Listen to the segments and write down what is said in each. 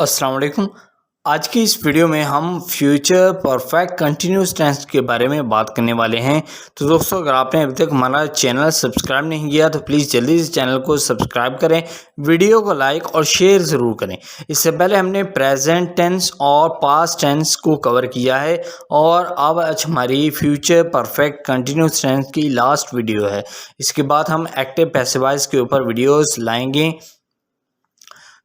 अस्सलाम वालेकुम। आज की इस वीडियो में हम फ्यूचर परफेक्ट कंटिन्यूस टेंस के बारे में बात करने वाले हैं। तो दोस्तों, अगर आपने अभी तक हमारा चैनल सब्सक्राइब नहीं किया तो प्लीज़ जल्दी से चैनल को सब्सक्राइब करें, वीडियो को लाइक और शेयर ज़रूर करें। इससे पहले हमने प्रेजेंट टेंस और पास्ट टेंस को कवर किया है और अब आज हमारी फ्यूचर परफेक्ट कंटिन्यूस टेंस की लास्ट वीडियो है। इसके बाद हम एक्टिव पैसिव वॉइस के ऊपर वीडियोज़ लाएंगे।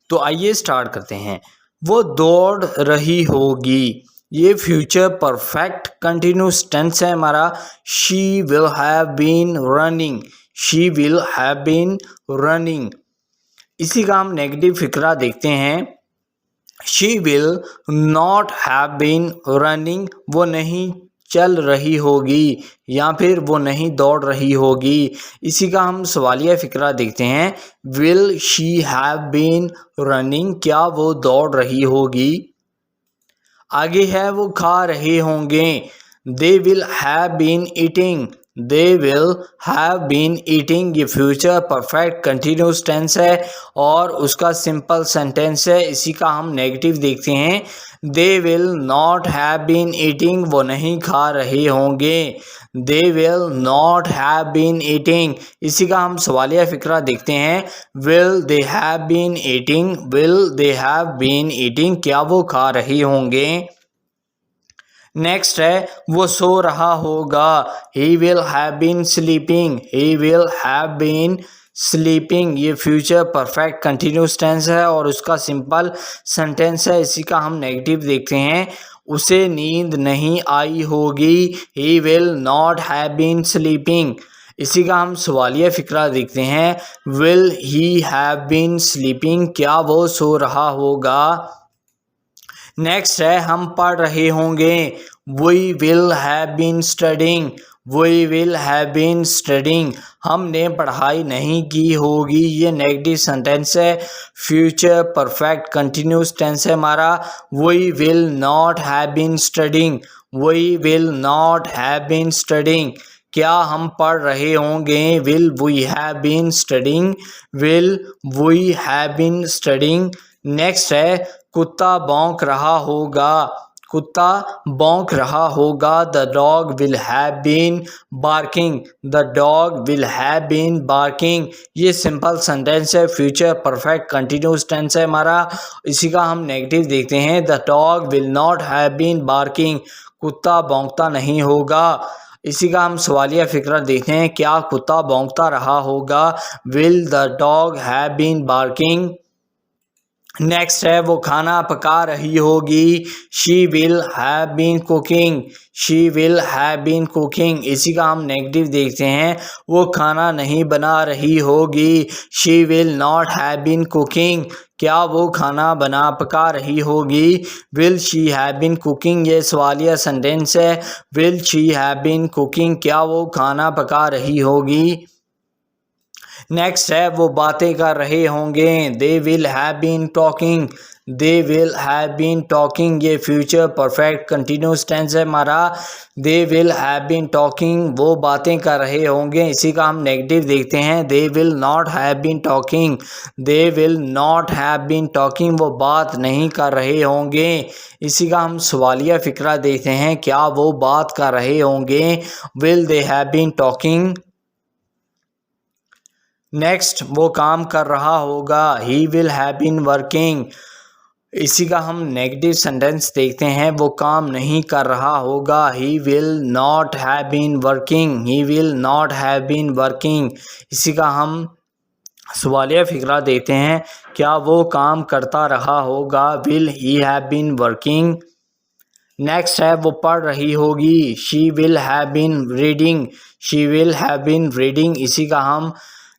तो आइए स्टार्ट करते हैं। वो दौड़ रही होगी, ये फ्यूचर परफेक्ट कंटिन्यूस टेंस है हमारा। She will have been running, she will have been running. इसी का हम नेगेटिव फिक्रा देखते हैं। She will not have been running, वो नहीं चल रही होगी या फिर वो नहीं दौड़ रही होगी। इसी का हम सवालिया फिक्रा देखते हैं। Will she have been running, क्या वो दौड़ रही होगी। आगे है वो खा रहे होंगे। They will have been eating, they will have been eating. ये फ्यूचर परफेक्ट कंटिन्यूस टेंस है और उसका सिंपल सेंटेंस है। इसी का हम नेगेटिव देखते हैं। They will not have been eating, वो नहीं खा रहे होंगे। They will not have been eating. इसी का हम सवालिया फिक्रा देखते हैं। Will they have been eating, will they have been eating, क्या वो खा रहे होंगे। नेक्स्ट है वो सो रहा होगा। He will have been sleeping, he will have been sleeping. ये फ्यूचर परफेक्ट कंटिन्यूस टेंस है और उसका सिंपल सेंटेंस है। इसी का हम नेगेटिव देखते हैं। उसे नींद नहीं आई होगी। He will not have been sleeping. इसी का हम सवालिया फिक्रा देखते हैं। Will he have been sleeping, क्या वो सो रहा होगा। नेक्स्ट है हम पढ़ रहे होंगे। We will have been studying, we will have been studying. हमने पढ़ाई नहीं की होगी, ये नेगेटिव सेंटेंस है। फ्यूचर परफेक्ट कंटिन्यूस टेंस है हमारा। We will not have been studying, we will not have been studying, क्या हम पढ़ रहे होंगे। Will we have been studying, will we have been studying. Next है कुत्ता भौंक रहा होगा, कुत्ता भौंक रहा होगा। The dog will have been barking, the dog will have been barking. ये सिंपल सेंटेंस है, फ्यूचर परफेक्ट कंटिन्यूस टेंस है हमारा। इसी का हम नेगेटिव देखते हैं। The dog will not have been barking, कुत्ता भौंकता नहीं होगा। इसी का हम सवालिया फिक्रा देखते हैं। क्या कुत्ता भौंकता रहा होगा। Will the dog have been barking. Next है वो खाना पका रही होगी। She will have been cooking, she will have been cooking. इसी का हम नेगेटिव देखते हैं। वो खाना नहीं बना रही होगी। She will not have been cooking, क्या वो खाना पका रही होगी। Will she have been cooking, ये सवालिया सेंटेंस है। Will she have been cooking, क्या वो खाना पका रही होगी। नेक्स्ट है वो बातें कर रहे होंगे। They will have been talking, they will have been talking. ये फ्यूचर परफेक्ट कंटिन्यूस टेंस है हमारा। They will have been talking, वो बातें कर रहे होंगे। इसी का हम नेगेटिव देखते हैं। They will not have been talking, they will not have been talking, वो बात नहीं कर रहे होंगे। इसी का हम सवालिया फिक्रा देखते हैं। क्या वो बात कर रहे होंगे। Will they have been talking. Next वो काम कर रहा होगा। He will have been working. इसी का हम नेगेटिव सेंटेंस देखते हैं। वो काम नहीं कर रहा होगा। He will not have been working, he will not have been working. इसी का हम सवालिया फिक्रा देते हैं। क्या वो काम करता रहा होगा। Will he have been working. Next है वो पढ़ रही होगी। She will have been reading, she will have been reading. इसी का हम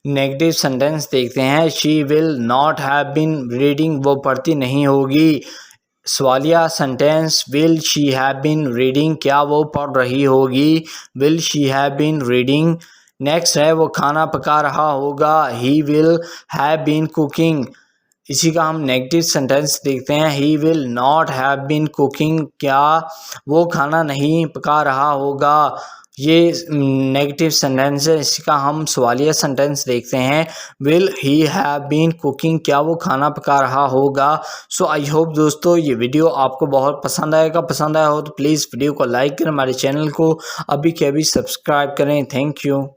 नेगेटिव सेंटेंस देखते हैं। She will not have been reading, वो पढ़ती नहीं होगी। सवालिया sentence. Will she have been reading, क्या वो पढ़ रही होगी। Will she have been reading. Next है वो खाना पका रहा होगा। He will have been cooking. इसी का हम नेगेटिव सेंटेंस देखते हैं। He will not have been cooking, क्या वो खाना नहीं पका रहा होगा। ये नेगेटिव सेंटेंस है। इसका हम सवालिया सेंटेंस देखते हैं। Will he have been cooking, क्या वो खाना पका रहा होगा। सो आई होप दोस्तों ये वीडियो आपको बहुत पसंद आएगा। पसंद आया हो तो प्लीज़ वीडियो को लाइक करें, हमारे चैनल को अभी के अभी सब्सक्राइब करें। Thank you.